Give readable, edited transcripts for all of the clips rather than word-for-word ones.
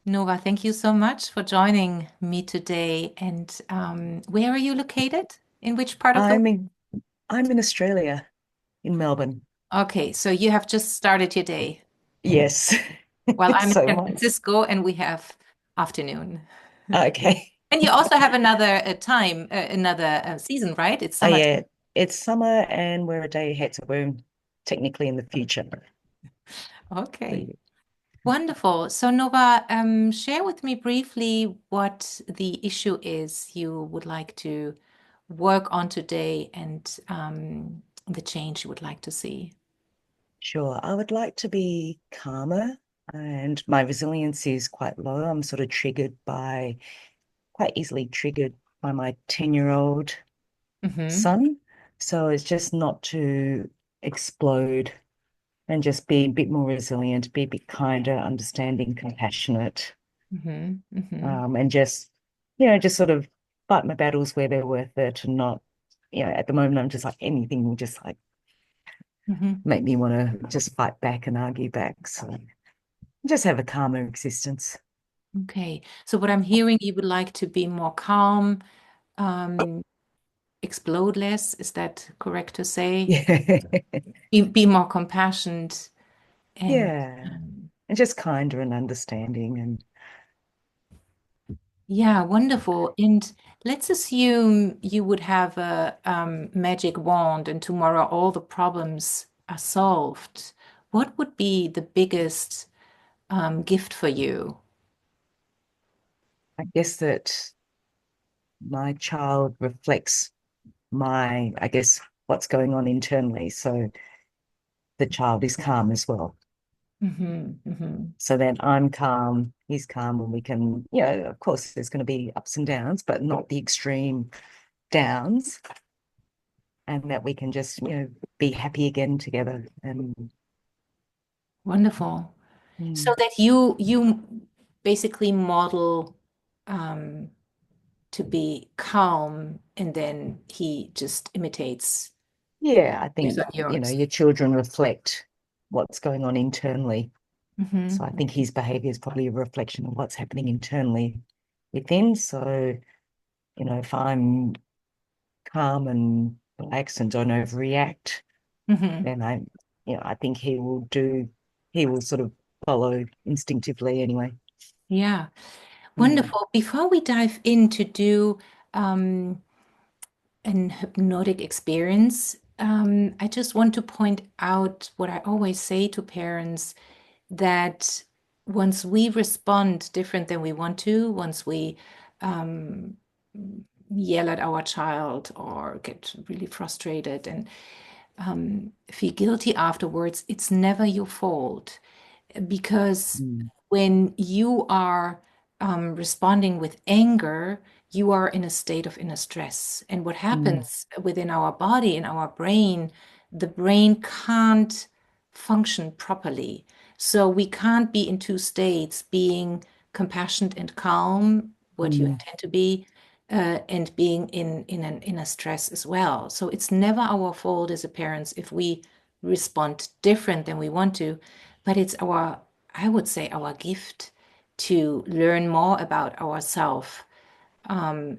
Nova, thank you so much for joining me today. And where are you located? In which part of the world? I'm in I'm in Australia, in Melbourne. Okay, so you have just started your day. Yes. While I'm in So San my Francisco and we have afternoon. okay. And you also have another time, another season, right? It's Oh summer. yeah, it's summer and we're a day ahead, so we're technically in the future. Okay, wonderful. So Nova, share with me briefly what the issue is you would like to work on today and the change you would like to see. Sure. I would like to be calmer and my resilience is quite low. I'm sort of quite easily triggered by my 10-year-old Mm-hmm. son. So it's just not to explode and just be a bit more resilient, be a bit kinder, understanding, compassionate, Mm-hmm. Mm-hmm. and just sort of fight my battles where they're worth it and not, at the moment, I'm just like anything will just like Mm-hmm. make me want to just fight back and argue back. So just have a calmer existence. Okay. So what I'm hearing, you would like to be more calm, um, explode less. Is that correct to say? Yeah. Be more compassionate and Yeah. um, And just kinder and understanding. And yeah, wonderful. And let's assume you would have a magic wand and tomorrow all the problems are solved. What would be the biggest gift for you? I guess that my child reflects I guess, what's going on internally. So the child is calm as well. Hmm. Hmm. So then I'm calm, he's calm, and we can, of course, there's going to be ups and downs, but not the extreme downs, and that we can just, be happy again together. And Wonderful. So mm, that you basically model um, to be calm, and then he just imitates yeah, I based think, on yours. your children reflect what's going on internally. So I Hmm. think his behavior is probably a reflection of what's happening internally within. So, if I'm calm and relaxed and don't overreact, Hmm. then I think he will sort of follow instinctively anyway. Yeah, Mm, wonderful. Before we dive in to do um, an hypnotic experience, I just want to point out what I always say to parents that once we respond different than we want to, once we um, yell at our child or get really frustrated and feel guilty afterwards, it's never your fault because mm, when you are responding with anger, you are in a state of inner stress. And what mm, happens within our body, in our brain, the brain can't function properly. So we can't be in two states, being compassionate and calm, what you mm, intend to be, and being in a stress as well. So it's never our fault as a parents if we respond different than we want to, but it's our, I would say, our gift to learn more about ourselves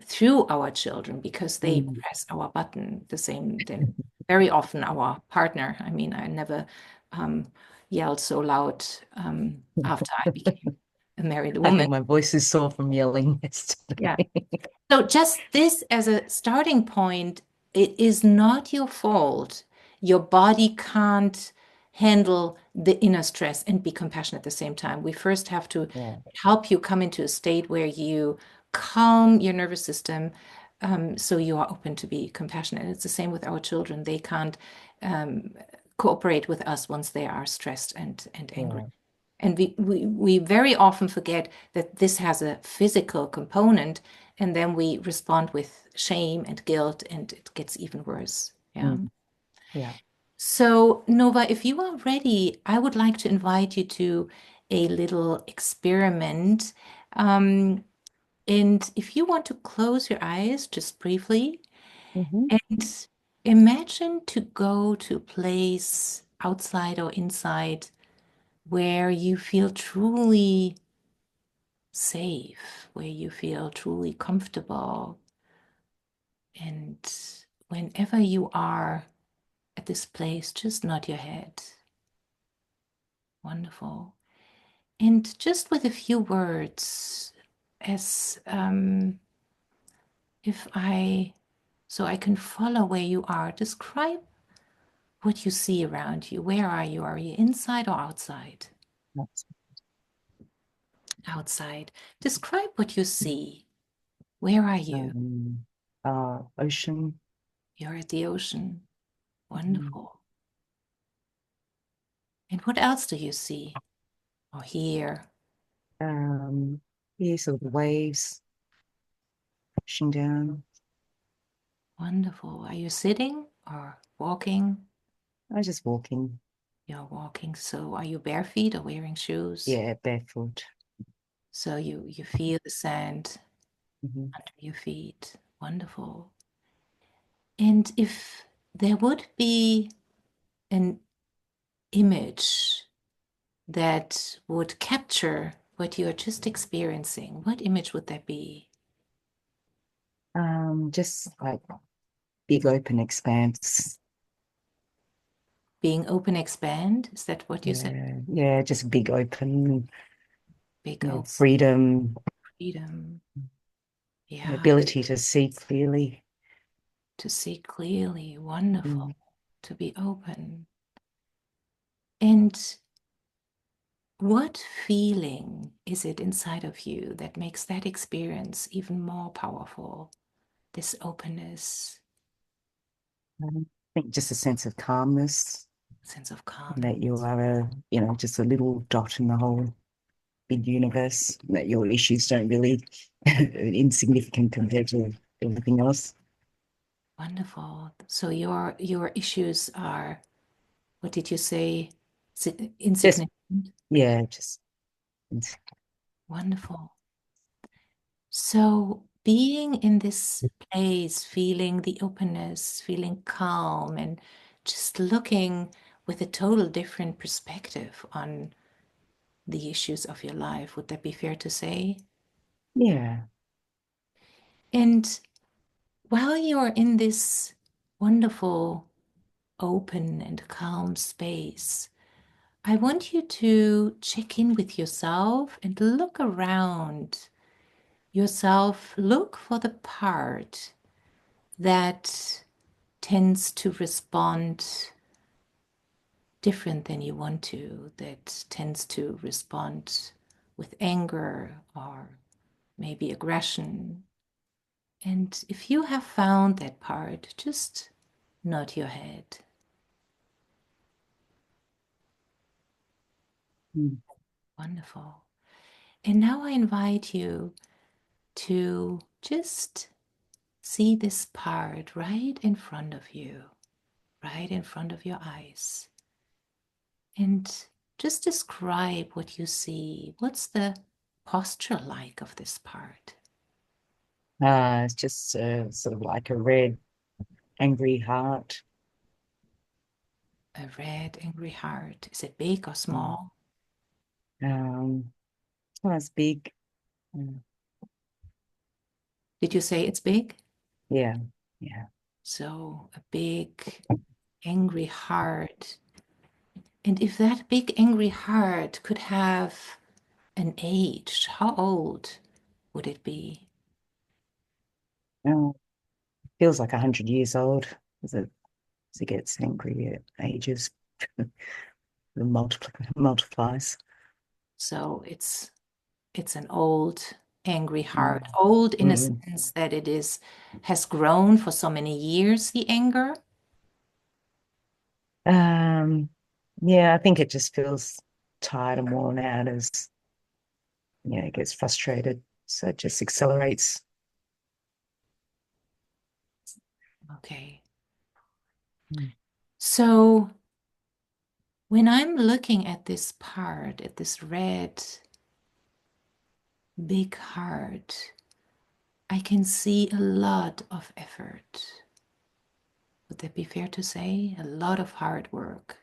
through our children because they mm. press our button the same than very often our partner. I mean, I never um, yelled so loud after I became a married I woman. think my voice is sore from yelling Yeah. yesterday. So just this as a starting point, it is not your fault. Your body can't handle the inner stress and be compassionate at the same time. We first have to Yeah. help you come into a state where you calm your nervous system, so you are open to be compassionate. And it's the same with our children. They can't um, cooperate with us once they are stressed and angry. Yeah. And we very often forget that this has a physical component, and then we respond with shame and guilt, and it gets even worse. Yeah. Mm, yeah. So, Nova, if you are ready, I would like to invite you to a little experiment. Um, and if you want to close your eyes just briefly Hmm. and imagine to go to a place outside or inside where you feel truly safe, where you feel truly comfortable. And whenever you are at this place, just nod your head. Wonderful. And just with a few words, as if I, so I can follow where you are, describe what you see around you. Where are you? Are you inside or outside? That's, Outside. Describe what you see. Where are you? um, ocean. You're at the ocean. Mhm. Wonderful. And what else do you see or hear? Um, yeah, sort of the waves pushing down. Wonderful. Are you sitting or walking? I was just walking. You're walking. So are you bare feet or wearing shoes? Yeah, barefoot. So you feel the sand Hmm. under your feet. Wonderful. And if there would be an image that would capture what you are just experiencing, what image would that be? Just like big open expanse. Being open, expand? Is that what you said? Yeah, yeah, just big open, Big you know, open freedom, freedom. the Yeah, ability to see clearly. to see clearly. Wonderful. Mm. To be open. And what feeling is it inside of you that makes that experience even more powerful? This openness, I think just a sense of calmness, sense of and calmness. that you are just a little dot in the whole big universe, that your issues don't really insignificant compared to everything else. Wonderful. So your issues are, what did you say? Just, Insignificant. yeah, just Wonderful. So being in this place, feeling the openness, feeling calm, and just looking with a total different perspective on the issues of your life, would that be fair to say? yeah. And while you're in this wonderful, open, and calm space, I want you to check in with yourself and look around yourself. Look for the part that tends to respond different than you want to, that tends to respond with anger or maybe aggression. And if you have found that part, just nod your head. Mm. Wonderful. And now I invite you to just see this part right in front of you, right in front of your eyes. And just describe what you see. What's the posture like of this part? It's just sort of like a red, angry heart. A red, angry heart. Is it big or Mm. small? Well, it's big. Mm. Did you say it's big? Yeah, yeah. So, a big, angry heart. And if that big, angry heart could have an age, how old would it be? Oh, feels like 100 years old as it gets angry, it ages, it multiplies. So it's an old, angry heart. Mm. Old in a Mm. sense that it is has grown for so many years, the anger. Um, yeah, I think it just feels tired and worn out as it gets frustrated. So it just accelerates. Okay. Mm. So when I'm looking at this part, at this red, big heart, I can see a lot of effort. Would that be fair to say? A lot of hard work.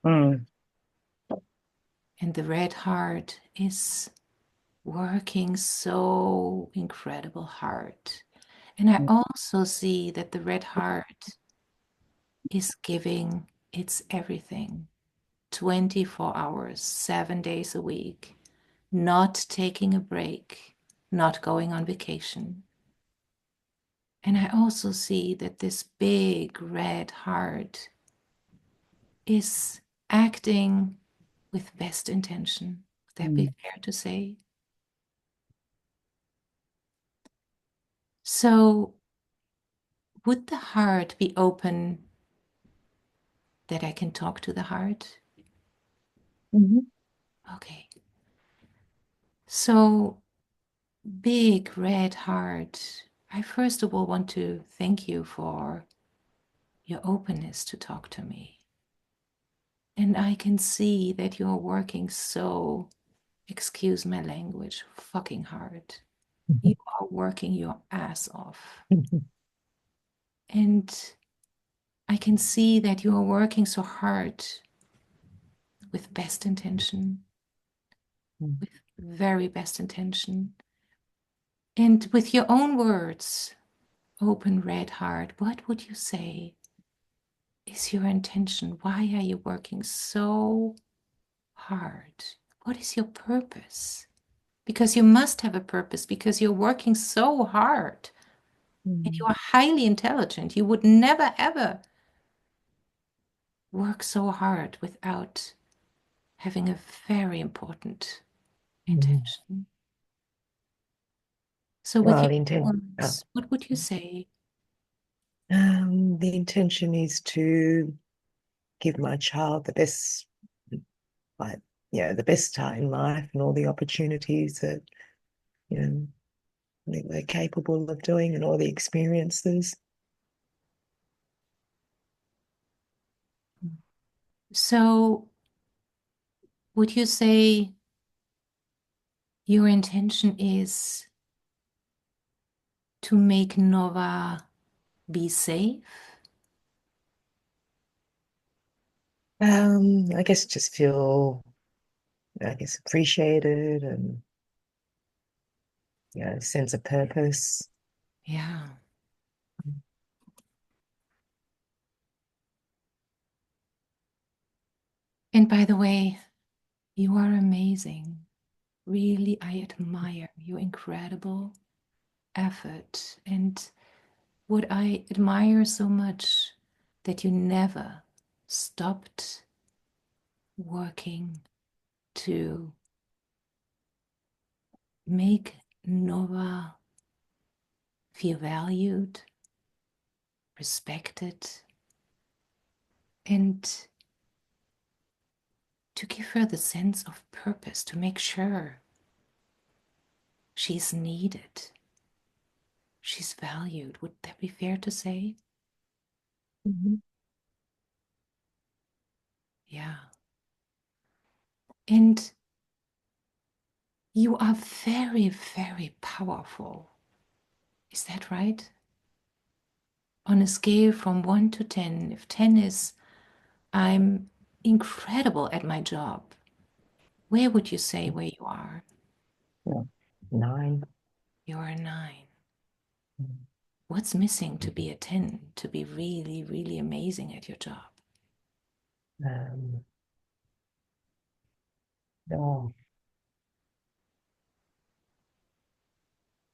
Mm. And the red heart is working so incredible hard. And I also see that the red heart is giving its everything 24 hours, 7 days a week, not taking a break, not going on vacation. And I also see that this big red heart is acting with best intention. Would that be Mm. fair to say? So, would the heart be open that I can talk to the heart? Mhm. Okay. So, big red heart, I first of all want to thank you for your openness to talk to me. And I can see that you're working so, excuse my language, fucking hard. You are working your ass off. And I can see that you are working so hard with best intention, with very best intention. And with your own words, open red heart, what would you say is your intention? Why are you working so hard? What is your purpose? Because you must have a purpose because you're working so hard and you Mm. are highly intelligent. You would never ever work so hard without having a very important Mm. intention. So, with Well, your the intent, words, what would you say? the intention is to give my child the best, like, the best start in life and all the opportunities that, you know, I think they're capable of doing and all the experiences. So, would you say your intention is to make Nova be safe? I guess just feel, I guess, appreciated and, sense of purpose. Yeah. And by the way, you are amazing. Really, I admire your incredible effort. And what I admire so much that you never stopped working to make Nova feel valued, respected, and to give her the sense of purpose, to make sure she's needed, she's valued. Would that be fair to say? Mhm. Yeah. And you are very, very powerful. Is that right? On a scale from 1 to 10, if 10 is I'm incredible at my job, where would you say where you are? Yeah. 9. You're a 9. What's missing to be a 10, to be really, really amazing at your job? Um, oh,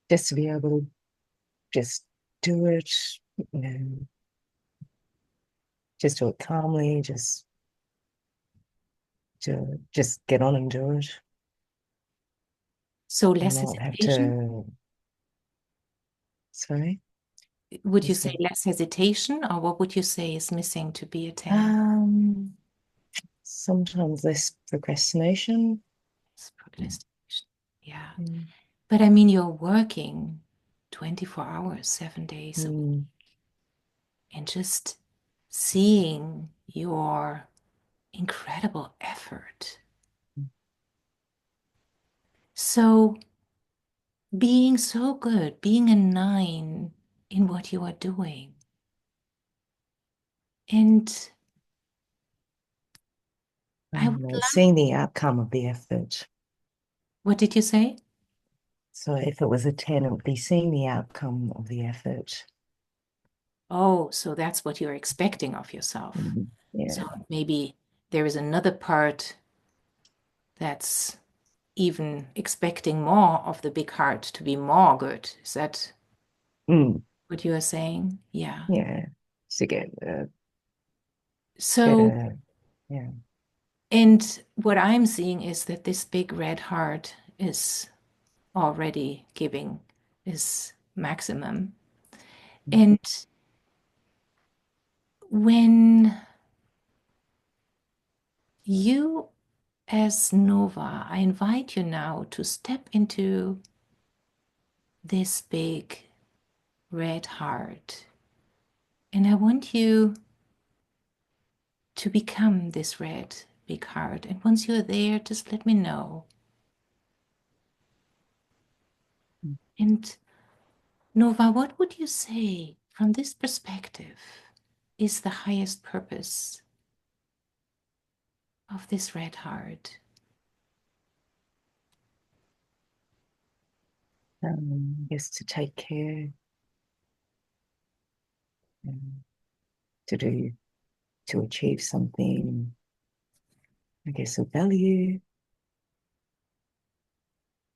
just to be able to just do it, you know, just do it calmly, just get on and do it, So and less not have hesitation? to. Sorry, Would you just say less hesitation, or what would you say is missing to be a 10? um, sometimes less procrastination. It's procrastination. Yeah. Mm. But I mean, you're working 24 hours, 7 days a week, Mm. and just seeing your incredible effort. So, being so good, being a 9 in what you are doing. And I would And like, seeing the outcome of the effort. what did you say? So if it was a 10, it would be seeing the outcome of the effort. Oh, so that's what you're expecting of yourself. Yeah. So maybe there is another part that's even expecting more of the big heart to be more good. Is that Mm. what you are saying? Yeah. Yeah. To get So, better. Yeah. and what I'm seeing is that this big red heart is already giving is maximum. And when you, as Nova, I invite you now to step into this big red heart. And I want you to become this red big heart. And once you're there, just let me know. And Nova, what would you say from this perspective is the highest purpose of this red heart? Yes, to take care, um, to do, to achieve something, I guess, of value.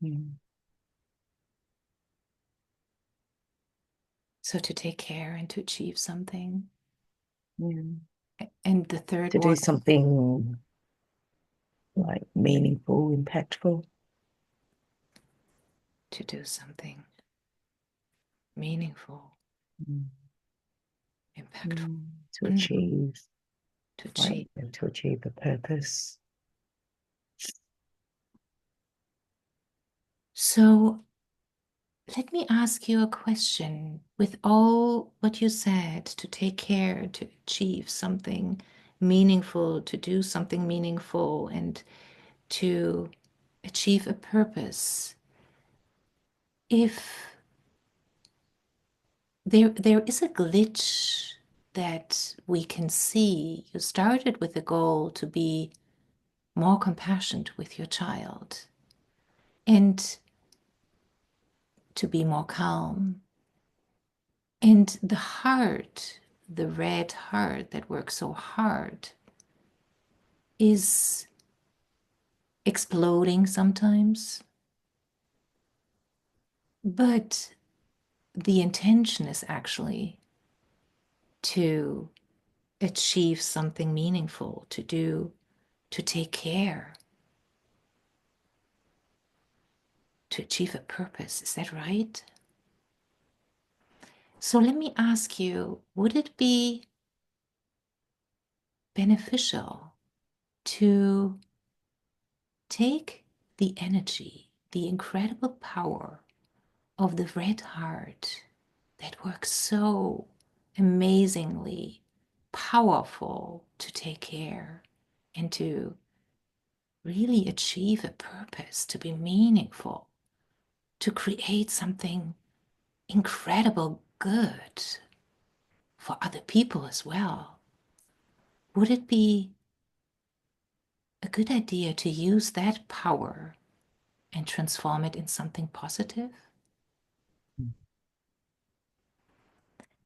Mm. So to take care and to achieve something. Yeah. And the third To do one, something like meaningful, impactful. to do something meaningful, Mm. impactful, Mm. To wonderful, achieve, to like, achieve. to achieve a purpose. So let me ask you a question. With all what you said, to take care, to achieve something meaningful, to do something meaningful, and to achieve a purpose, if there is a glitch that we can see, you started with a goal to be more compassionate with your child and to be more calm. And the heart, the red heart that works so hard, is exploding sometimes. But the intention is actually to achieve something meaningful, to do, to take care, to achieve a purpose. Is that right? So let me ask you, would it be beneficial to take the energy, the incredible power of the red heart that works so amazingly powerful to take care and to really achieve a purpose, to be meaningful, to create something incredible good for other people as well? Would it be a good idea to use that power and transform it in something positive?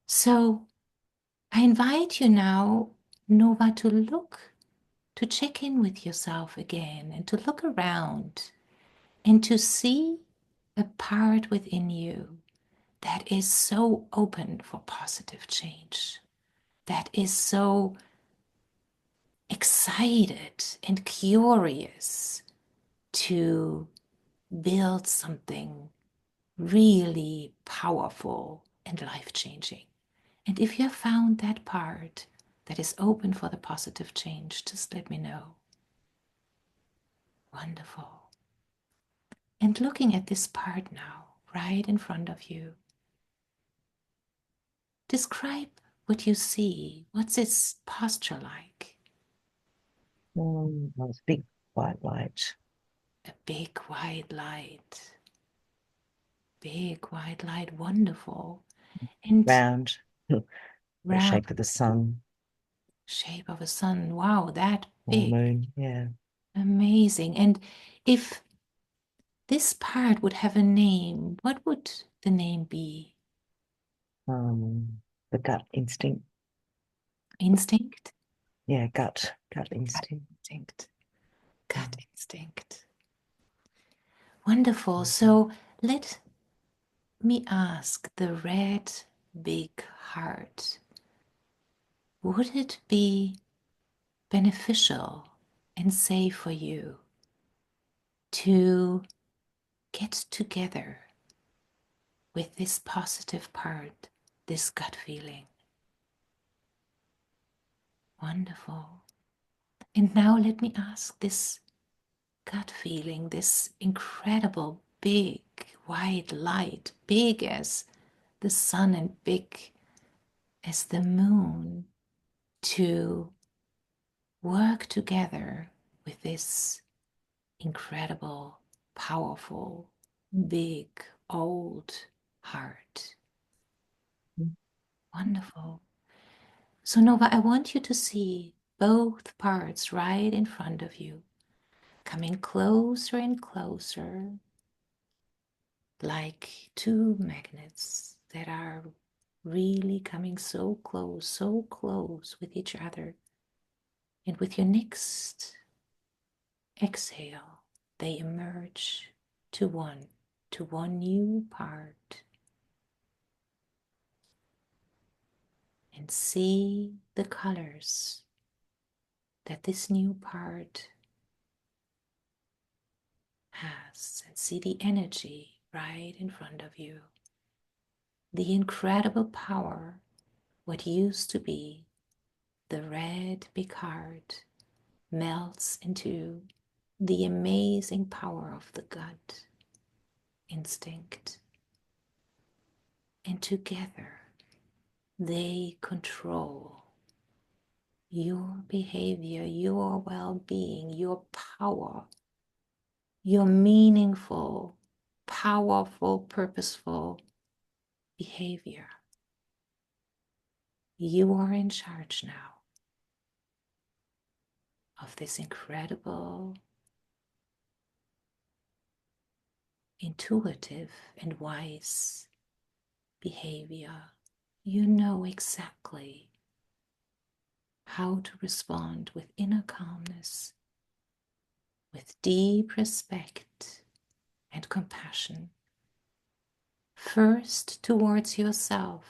So I invite you now, Nova, to look, to check in with yourself again and to look around and to see a part within you that is so open for positive change, that is so excited and curious to build something really powerful and life changing. And if you have found that part that is open for the positive change, just let me know. Wonderful. And looking at this part now, right in front of you, describe what you see. What's its posture like? That was big white light. A big white light. Big white light, wonderful. And Round, the round shape of the sun shape of a sun. Wow, that or big. moon. Yeah. Amazing. And if this part would have a name, what would the name be? The gut instinct. Instinct? Yeah, gut Gut instinct. instinct. Mm. Gut instinct. Wonderful. Mhm. So let me ask the red big heart, would it be beneficial and safe for you to get together with this positive part, this gut feeling? Wonderful. And now let me ask this gut feeling, this incredible big white light, big as the sun and big as the moon, to work together with this incredible, powerful, big, old heart. Wonderful. So, Nova, I want you to see both parts right in front of you, coming closer and closer, like two magnets that are really coming so close with each other. And with your next exhale, they emerge to one new part. And see the colors that this new part has, and see the energy right in front of you. The incredible power, what used to be the red big heart, melts into the amazing power of the gut instinct. And together they control your behavior, your well being, your power, your meaningful, powerful, purposeful behavior. You are in charge now of this incredible, intuitive, and wise behavior. You know exactly how to respond with inner calmness, with deep respect and compassion, first towards yourself.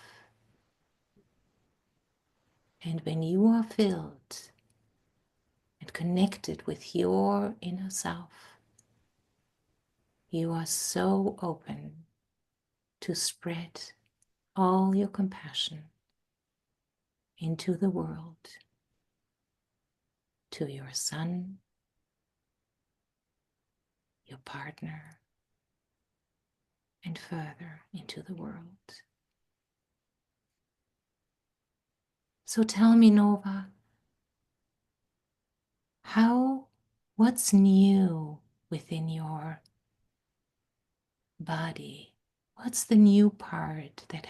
And when you are filled and connected with your inner self, you are so open to spread all your compassion into the world, to your son, your partner, and further into the world. So tell me, Nova, how, what's new within your body? What's the new part that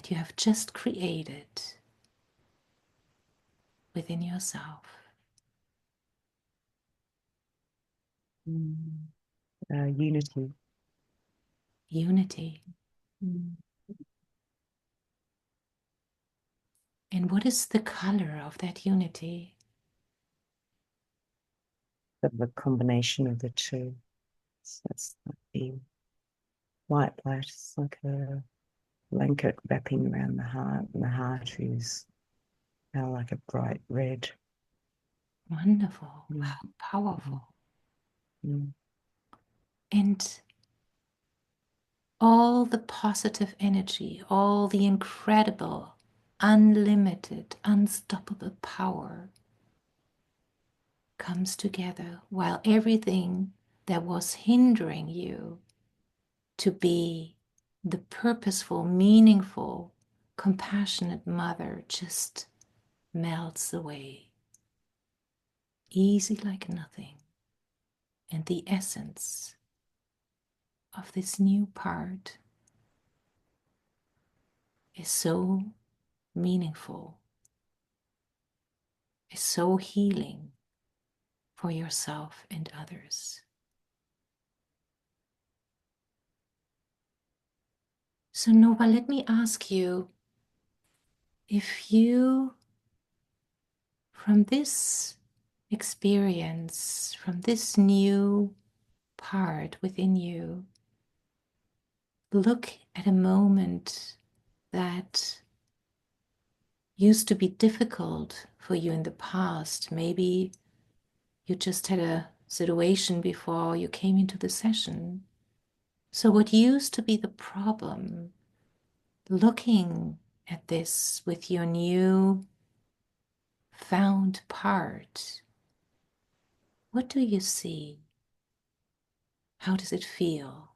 you have just created within yourself? Mm. Unity. Unity. Mm. And what is the color of that unity? The combination of the two. So it's like the white light is like a blanket wrapping around the heart, and the heart is now like a bright red. Wonderful. Mm. How Mm. powerful. Mm. And all the positive energy, all the incredible, unlimited, unstoppable power comes together, while everything that was hindering you to be the purposeful, meaningful, compassionate mother just melts away, easy like nothing. And the essence of this new part is so meaningful, is so healing, for yourself and others. So, Nova, let me ask you if you, from this experience, from this new part within you, look at a moment that used to be difficult for you in the past. Maybe you just had a situation before you came into the session. So, what used to be the problem, looking at this with your new found part, what do you see? How does it feel?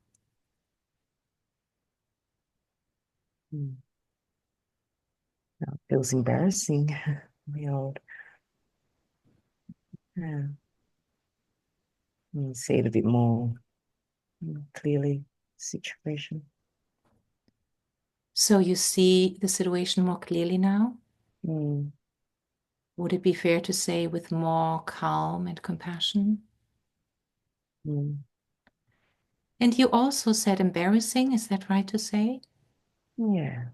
Mm. Now it feels embarrassing. My old. Yeah. You see it a bit more clearly, situation. So, you see the situation more clearly now? Mm. Would it be fair to say with more calm and compassion? Mm. And you also said embarrassing, is that right to say? Yeah.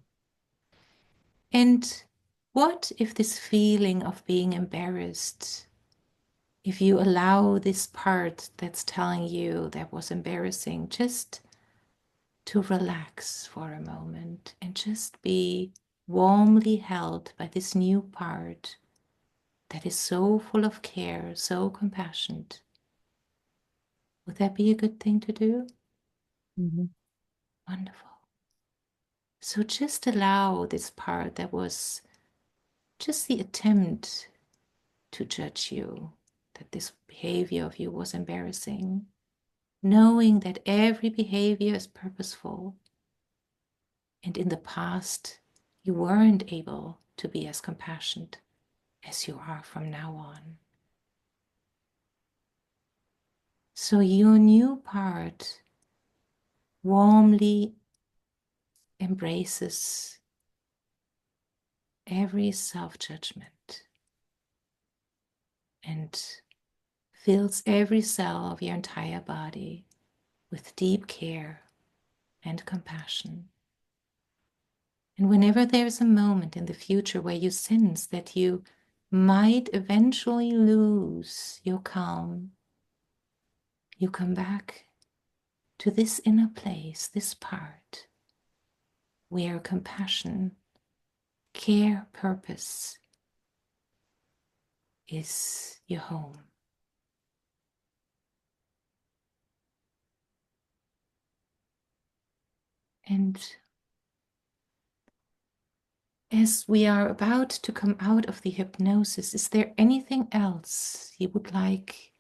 And what if this feeling of being embarrassed, if you allow this part that's telling you that was embarrassing, just to relax for a moment and just be warmly held by this new part that is so full of care, so compassionate. Would that be a good thing to do? Mhm. Wonderful. So just allow this part that was just the attempt to judge you, that this behavior of you was embarrassing, knowing that every behavior is purposeful. And in the past, you weren't able to be as compassionate as you are from now on. So your new part warmly embraces every self-judgment and fills every cell of your entire body with deep care and compassion. And whenever there's a moment in the future where you sense that you might eventually lose your calm, you come back to this inner place, this part where compassion, care, purpose is your home. And as we are about to come out of the hypnosis, is there anything else you would like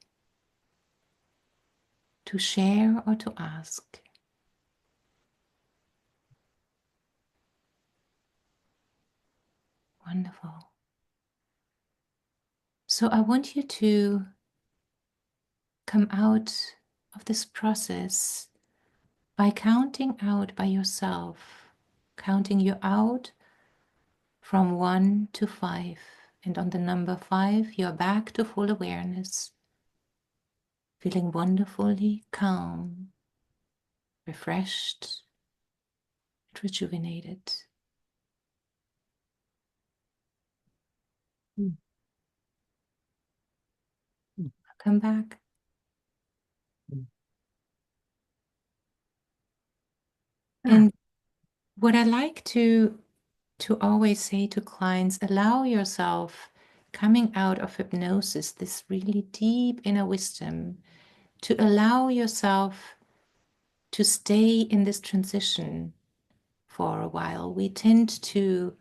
to share or to ask? Wonderful. So I want you to come out of this process by counting out by yourself, counting you out from 1 to 5. And on the number 5, you're back to full awareness, feeling wonderfully calm, refreshed, and rejuvenated. Mm. Mm. Come back. Mm. Ah. And what I like to always say to clients, allow yourself coming out of hypnosis, this really deep inner wisdom, to allow yourself to stay in this transition for a while. We tend to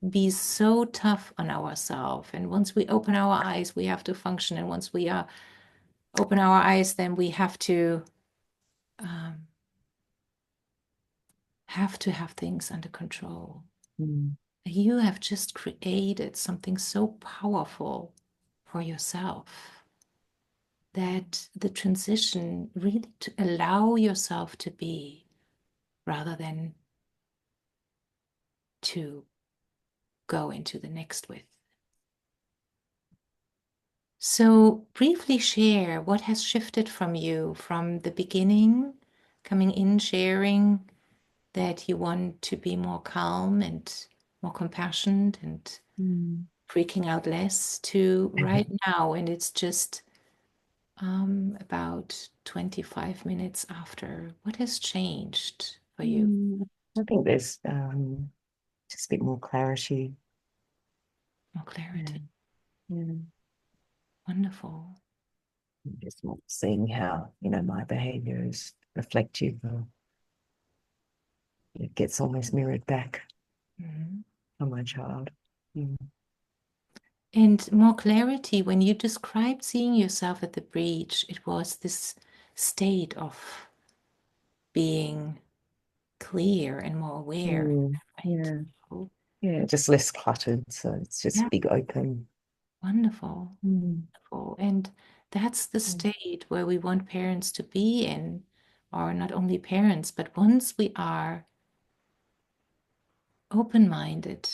be so tough on ourselves, and once we open our eyes, we have to function. And once we open our eyes, then we um, have to have things under control. Mm. You have just created something so powerful for yourself, that the transition really to allow yourself to be rather than to go into the next with. So, briefly share what has shifted from you from the beginning, coming in, sharing that you want to be more calm and more compassionate and Mm. freaking out less, to right now. And it's just about 25 minutes after. What has changed for you? I think there's just a bit more clarity. More Yeah, clarity. yeah. Wonderful. Just more seeing how, my behaviors reflect you. It gets almost mirrored back Mhm. from my child. Mm. And more clarity, when you described seeing yourself at the breach, it was this state of being clear and more aware, right? Yeah, Oh, yeah, just less cluttered. So it's yeah, just big open. wonderful, Mm. wonderful. And that's the Mm. state where we want parents to be in, or not only parents, but once we are open-minded,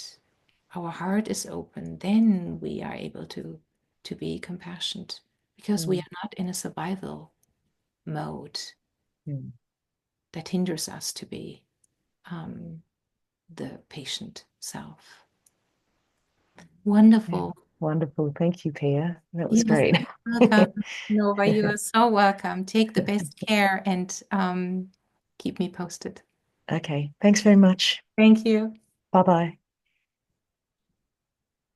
our heart is open, then we are able to be compassionate because we Mm. are not in a survival mode Mm. that hinders us to be um, the patient self. Yeah. Wonderful. Wonderful. Thank you, Pia. That was You're great. so welcome, Nova. You are so welcome. Take the best care and keep me posted. Okay. Thanks very much. Thank you. Bye bye.